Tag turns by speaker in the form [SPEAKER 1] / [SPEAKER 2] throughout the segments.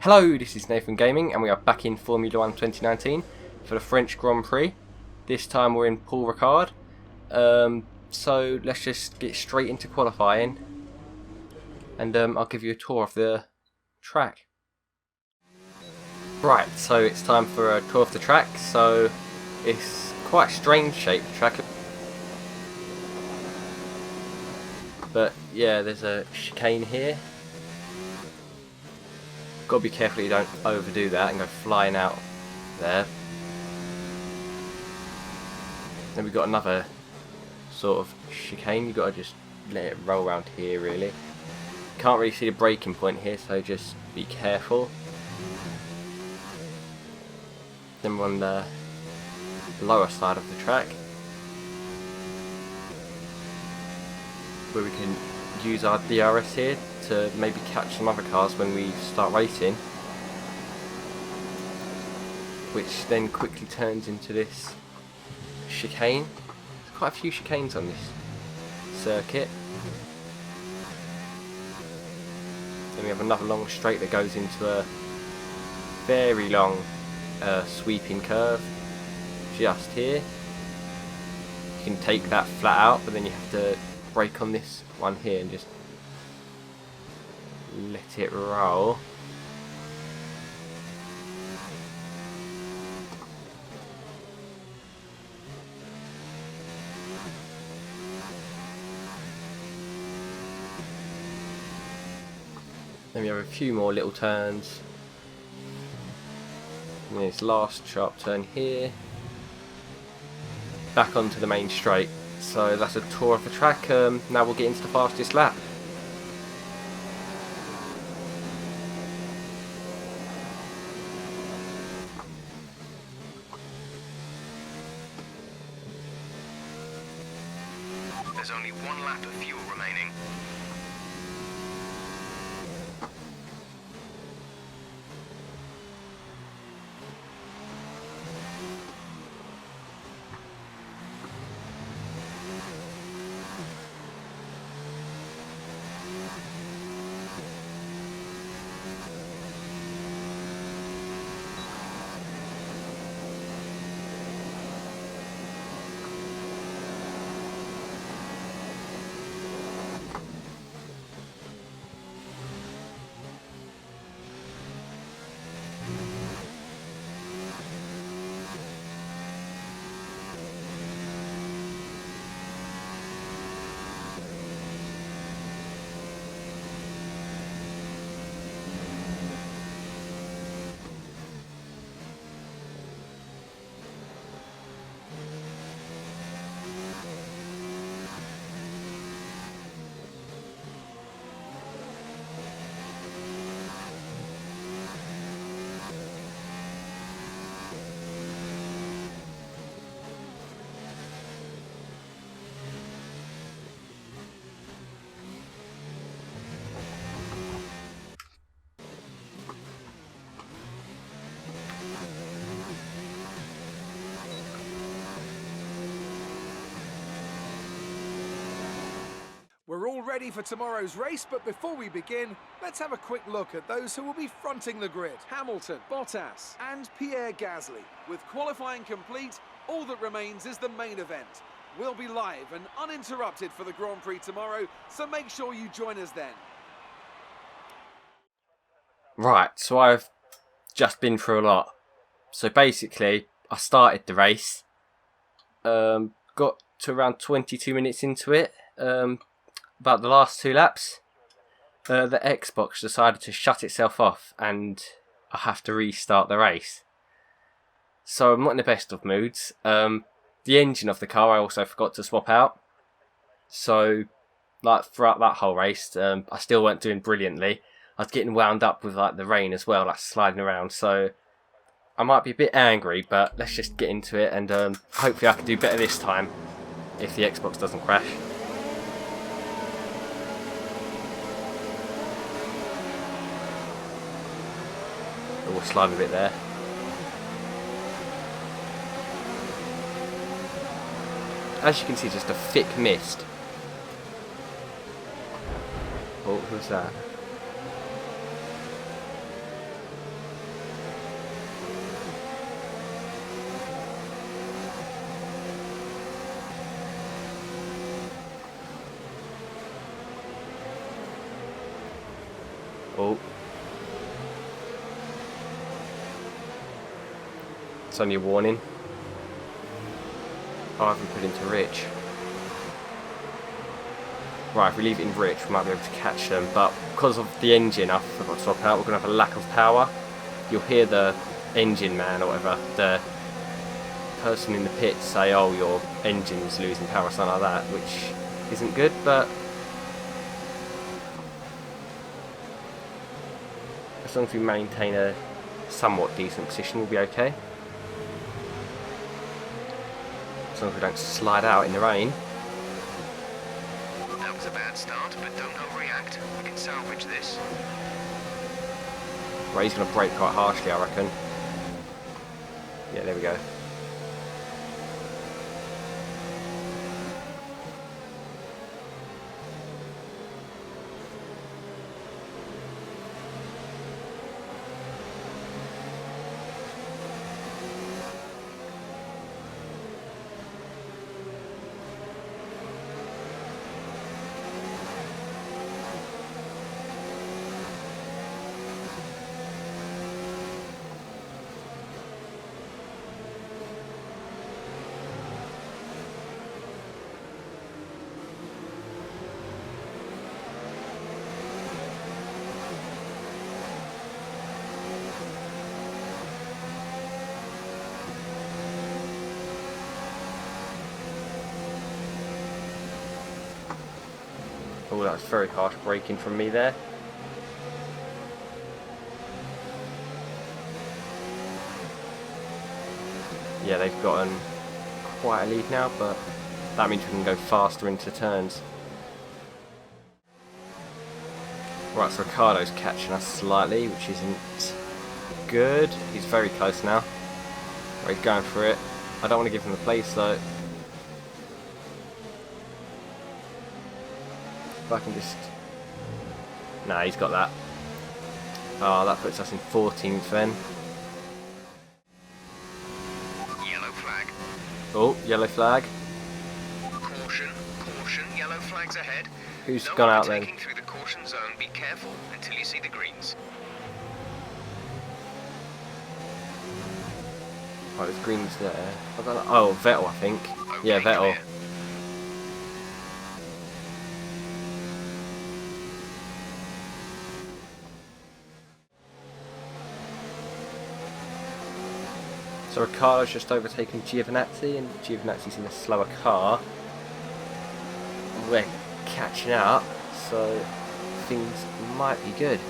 [SPEAKER 1] Hello, this is Nathan Gaming and we are back in Formula 1 2019 for the French Grand Prix. This time we're in Paul Ricard. So let's just get straight into qualifying and I'll give you a tour of the track. Right, so it's time for a tour of the track. So it's quite a strange shaped track. But yeah, there's a chicane here. Got to be careful you don't overdo that and go flying out there. Then we've got another sort of chicane. You've got to just let it roll around here really. Can't really see the braking point here, so just be careful. Then we're on the lower side of the track, where we can use our DRS here to maybe catch some other cars when we start racing, which then quickly turns into this chicane. There's quite a few chicanes on this circuit. Then we have another long straight that goes into a very long sweeping curve just here. You can take that flat out, but then you have to brake on this one here and just let it roll. Then we have a few more little turns. And this last sharp turn here. Back onto the main straight. So that's a tour of the track. Now we'll get into the fastest lap.
[SPEAKER 2] There's only one lap of fuel remaining.
[SPEAKER 3] We're all ready for tomorrow's race, but before we begin, let's have a quick look at those who will be fronting the grid. Hamilton, Bottas and Pierre Gasly. With qualifying complete, all that remains is the main event. We'll be live and uninterrupted for the Grand Prix tomorrow, so make sure you join us then.
[SPEAKER 1] Right, so I've just been through a lot. So basically, I started the race, got to around 22 minutes into it. About the last two laps, the Xbox decided to shut itself off and I have to restart the race. So I'm not in the best of moods. The engine of the car I also forgot to swap out. So like throughout that whole race, I still weren't doing brilliantly. I was getting wound up with like the rain as well, like sliding around. So I might be a bit angry, but let's just get into it and hopefully I can do better this time if the Xbox doesn't crash. We'll slide a bit there. As you can see, just a thick mist. Oh, who's that? It's only a warning. Oh, I haven't put into rich. Right, if we leave it in rich, we might be able to catch them. But because of the engine, I forgot to swap out, we're going to have a lack of power. You'll hear the engine man or whatever, the person in the pit say, oh, your engine's losing power or something like that, which isn't good, but as long as we maintain a somewhat decent position, we'll be okay. As long as we don't slide out in the rain.
[SPEAKER 2] That was a bad start, but don't overreact. We can salvage this.
[SPEAKER 1] Right, he's going to brake quite harshly, I reckon. Yeah, there we go. Oh, that was very harsh braking from me there. Yeah, they've gotten quite a lead now, but that means we can go faster into turns. Right, so Ricardo's catching us slightly, which isn't good. He's very close now. Right, he's going for it. I don't want to give him the place though. If I can just... Nah, he's got that. Oh, that puts us in 14th then.
[SPEAKER 2] Yellow flag.
[SPEAKER 1] Oh, yellow flag.
[SPEAKER 2] Caution, caution, yellow flags ahead.
[SPEAKER 1] Who's
[SPEAKER 2] No
[SPEAKER 1] gone out then?
[SPEAKER 2] overtaking through the caution zone. Be careful until you see the greens.
[SPEAKER 1] Oh, there's greens there. Oh, Vettel, I think.
[SPEAKER 2] Okay,
[SPEAKER 1] Yeah, Vettel.
[SPEAKER 2] clear.
[SPEAKER 1] So Ricciardo's just overtaken Giovinazzi, and Giovinazzi's in a slower car. We're catching up, so things might be good.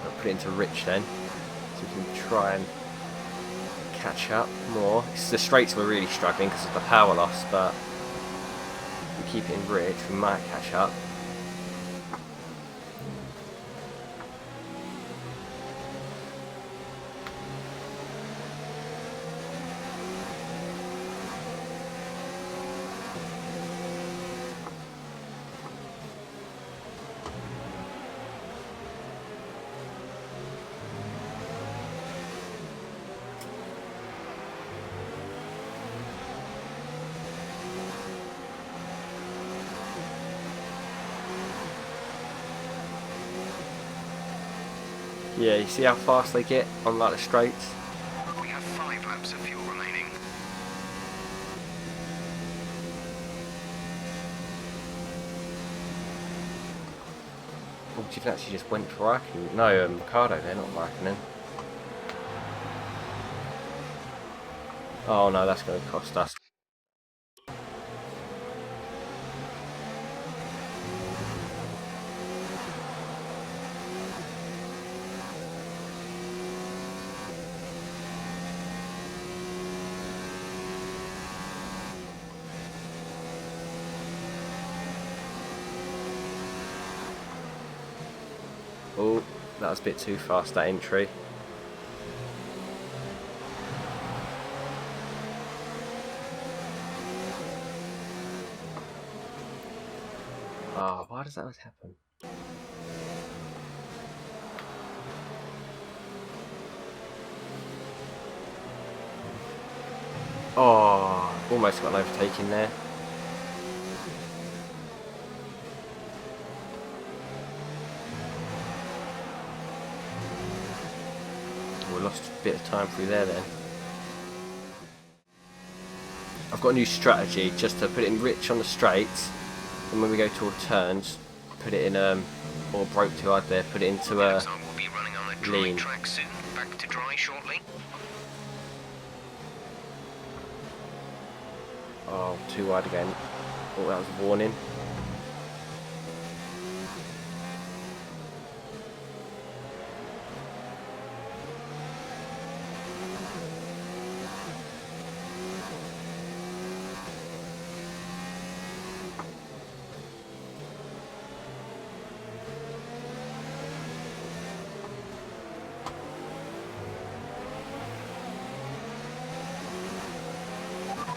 [SPEAKER 1] I'll put it into Rich then, so we can try and catch up more. It's the straights we're really struggling because of the power loss, but if we keep it in Rich, we might catch up. Yeah, you see how fast they get on like the straights?
[SPEAKER 2] We have 5 laps of fuel remaining.
[SPEAKER 1] Oh, Giovinazzi just went for Raikkonen. No, Ricciardo there, not Raikkonen. Oh no, that's going to cost us. Oh, that was a bit too fast, that entry. Oh, why does that always happen? Oh, almost got an overtaking there. bit of time through there then. I've got a new strategy, just to put it in rich on the straights, and when we go toward turns, put it in or broke too hard there, put it into
[SPEAKER 2] Looks like we'll be running on a dry
[SPEAKER 1] lean.
[SPEAKER 2] track soon. Back to dry shortly.
[SPEAKER 1] Oh, too wide again. Oh, that was a warning.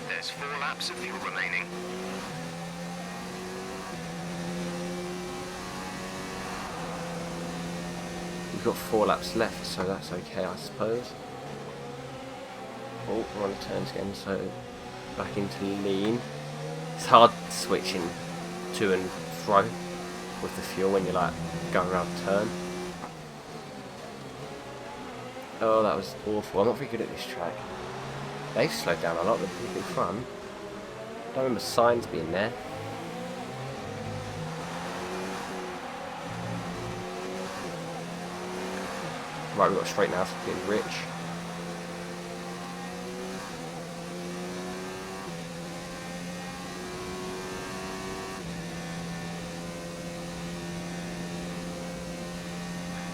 [SPEAKER 2] There's 4 laps of fuel remaining.
[SPEAKER 1] We've got 4 laps left, so that's okay, I suppose. Oh, we're on the turns again, so back into lean. It's hard switching to and fro with the fuel when you're like going around the turn. Oh, that was awful. I'm not very good at this track. They've slowed down a lot, the people in front. I don't remember signs being there. Right, we've got straight now, so it's getting rich.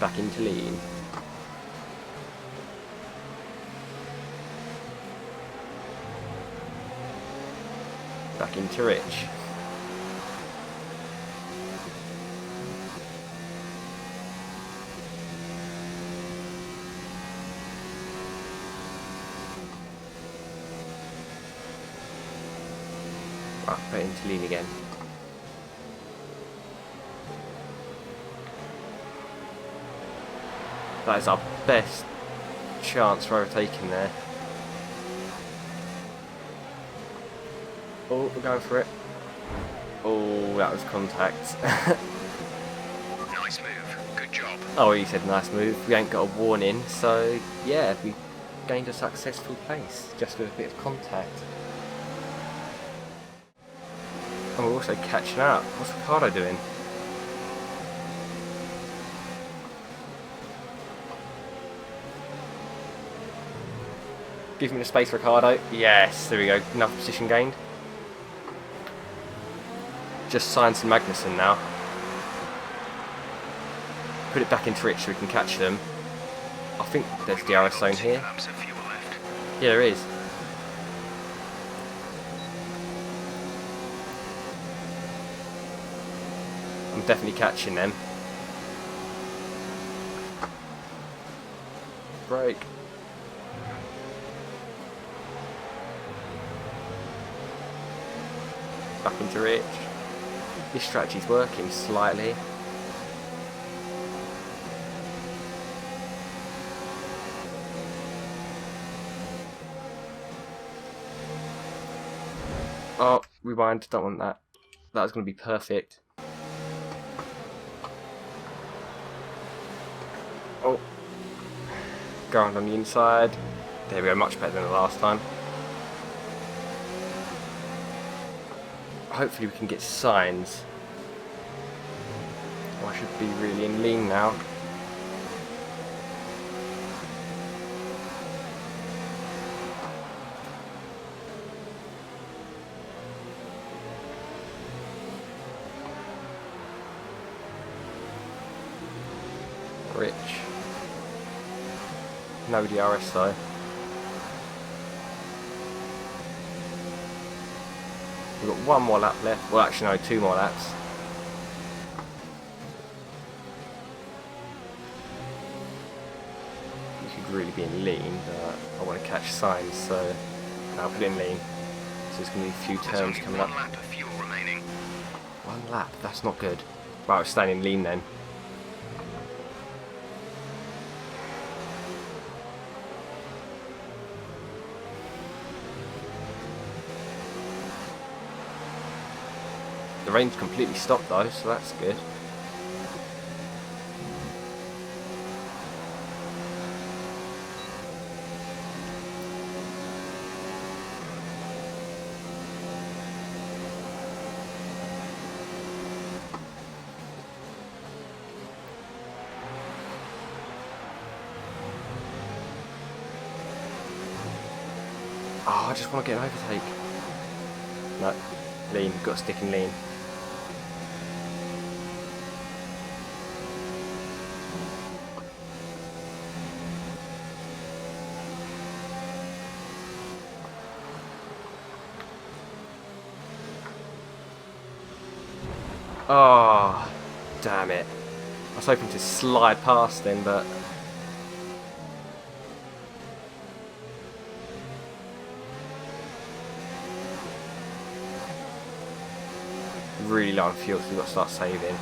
[SPEAKER 1] Back into lean. Back into rich. Right, put it into lean again. That is our best chance for overtaking there. Oh, we're going for it. Oh, that was contact.
[SPEAKER 2] Nice move. Good job.
[SPEAKER 1] Oh, he said nice move. We ain't got a warning, so yeah, we gained a successful place just with a bit of contact. And we're also catching up. What's Ricardo doing? Give me the space, Ricardo. Yes, there we go. Enough position gained. Just Sainz and Magnussen now. Put it back into rich so we can catch them. I think there's the DRS zone here.
[SPEAKER 2] Laps of fuel left.
[SPEAKER 1] Yeah, there is. I'm definitely catching them. Brake. Back into rich. This strategy's working slightly. Oh, rewind, don't want that. That was going to be perfect. Oh. Go around on the inside. There we go, much better than the last time. Hopefully we can get signs. Oh, I should be really in lean now. Rich. No DRS though. We've got 1 more lap left. Well, actually, no, 2 more laps. You could really be in lean, but I want to catch signs, so I'll put it in lean. So there's going to be a few
[SPEAKER 2] There's
[SPEAKER 1] turns
[SPEAKER 2] only
[SPEAKER 1] coming
[SPEAKER 2] 1
[SPEAKER 1] up.
[SPEAKER 2] lap of fuel remaining.
[SPEAKER 1] 1 lap, that's not good. Right, we're staying in lean then. The rain's completely stopped though, so that's good. Oh, I just want to get an overtake. No, lean. Got to stick and lean. Oh, damn it. I was hoping to slide past him, but... really low on fuel, so we've got to start saving.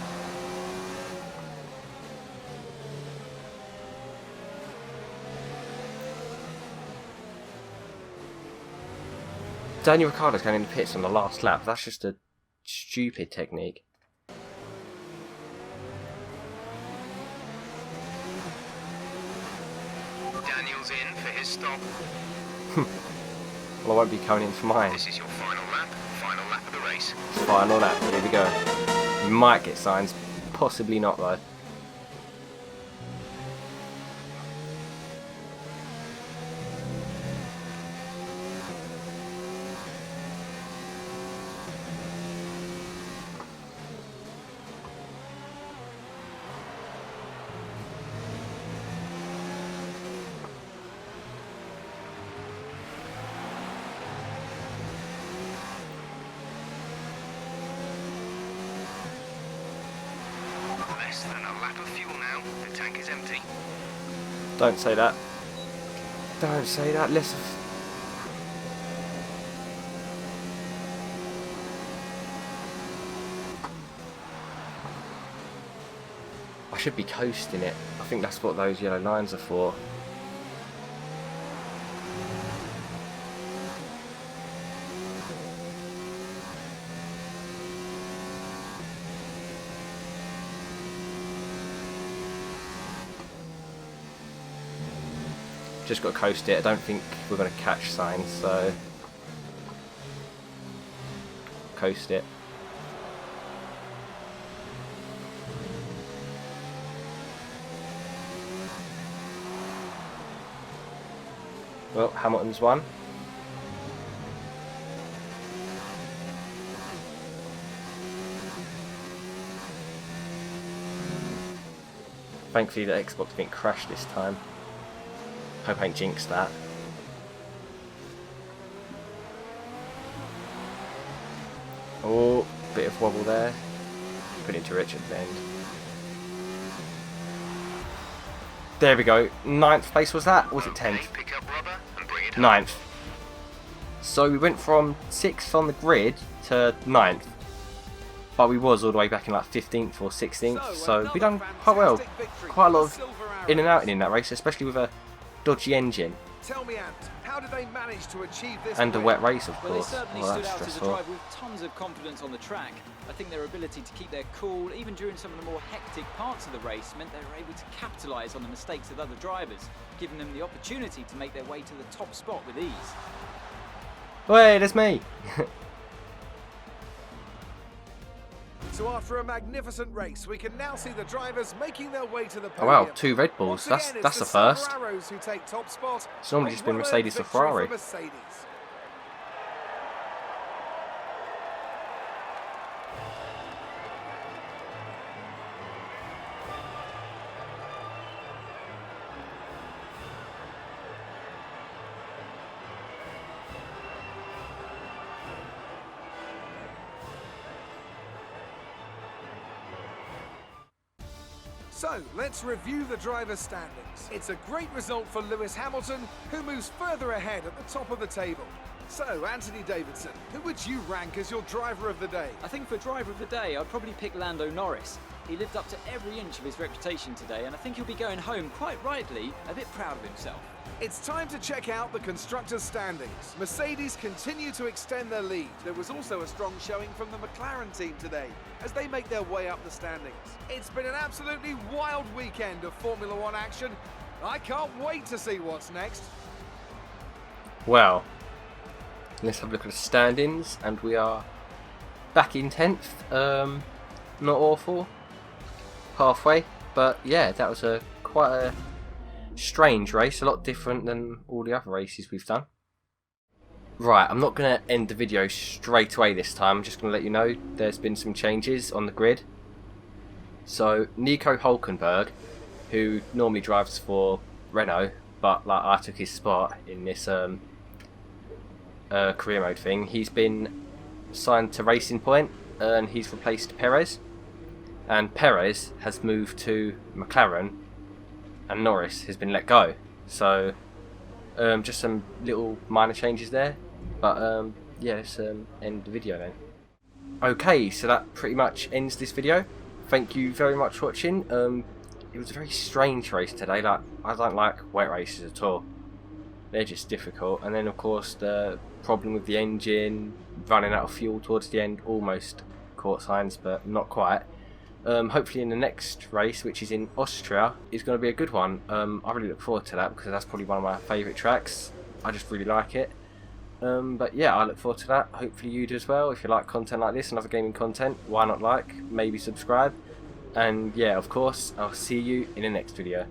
[SPEAKER 1] Daniel Ricciardo's going in the pits on the last lap. That's just a stupid technique.
[SPEAKER 2] Daniel's in for his stop.
[SPEAKER 1] Well, I won't be coming in for mine.
[SPEAKER 2] This is your final lap of the race.
[SPEAKER 1] Final lap, here we go. You might get signs, possibly not though.
[SPEAKER 2] Less than a lap of fuel now. The tank is empty.
[SPEAKER 1] Don't say that. Don't say that. Listen. I should be coasting it. I think that's what those yellow lines are for. Just got to coast it. I don't think we're going to catch signs, so coast it. Well, Hamilton's won. Thankfully the Xbox didn't crash this time. Hope I ain't jinxed that. Oh, bit of wobble there. Put it into Richard then. There we go. 9th place was that? Or was it 10th?
[SPEAKER 2] Pick up rubber and bring it
[SPEAKER 1] 9th. So we went from 6th on the grid to 9th. But we was all the way back in like 15th or 16th. So we done quite well. Quite a lot of in and out in that race, especially with a dodgy engine.
[SPEAKER 3] Tell me, Ant, how did they manage to achieve this?
[SPEAKER 1] And a wet race, of
[SPEAKER 4] Well, they
[SPEAKER 1] course.
[SPEAKER 4] certainly
[SPEAKER 1] Oh,
[SPEAKER 4] stood
[SPEAKER 1] that's
[SPEAKER 4] out as a
[SPEAKER 1] stressful.
[SPEAKER 4] driver with tons of confidence on the track. I think their ability to keep their cool, even during some of the more hectic parts of the race, meant they were able to capitalise on the mistakes of other drivers, giving them the opportunity to make their way to the top spot with ease.
[SPEAKER 1] Wait, that's me.
[SPEAKER 3] So after a magnificent race, we can now see the drivers making their way to the
[SPEAKER 1] Oh wow,
[SPEAKER 3] podium.
[SPEAKER 1] 2 Red Bulls.
[SPEAKER 3] Once
[SPEAKER 1] That's
[SPEAKER 3] again,
[SPEAKER 1] that's
[SPEAKER 3] it's
[SPEAKER 1] the first.
[SPEAKER 3] Ferraros who take top spot.
[SPEAKER 1] It's normally just been Mercedes or Ferrari.
[SPEAKER 3] Mercedes. So, let's review the drivers' standings. It's a great result for Lewis Hamilton, who moves further ahead at the top of the table. So, Anthony Davidson, who would you rank as your driver of the day?
[SPEAKER 4] I think for driver of the day, I'd probably pick Lando Norris. He lived up to every inch of his reputation today, and I think he'll be going home, quite rightly, a bit proud of himself.
[SPEAKER 3] It's time to check out the constructors' standings. Mercedes continue to extend their lead. There was also a strong showing from the McLaren team today as they make their way up the standings. It's been an absolutely wild weekend of Formula One action. I can't wait to see what's next.
[SPEAKER 1] Well, let's have a look at the standings, and we are back in 10th. Not awful. Halfway, but yeah, that was quite a strange race, a lot different than all the other races we've done. Right, I'm not going to end the video straight away this time. I'm just going to let you know there's been some changes on the grid. So Nico Hulkenberg, who normally drives for Renault, but like I took his spot in this career mode thing, he's been signed to Racing Point and he's replaced Perez. And Perez has moved to McLaren and Norris has been let go. So just some little minor changes there. But yeah, let's end the video then. Okay, so that pretty much ends this video. Thank you very much for watching. It was a very strange race today. Like, I don't like wet races at all. They're just difficult. And then of course the problem with the engine, running out of fuel towards the end, almost caught signs, but not quite. Hopefully in the next race, which is in Austria, is going to be a good one. I really look forward to that because that's probably one of my favourite tracks. I just really like it. But yeah, I look forward to that. Hopefully you do as well. If you like content like this and other gaming content, why not like, maybe subscribe. And yeah, of course, I'll see you in the next video.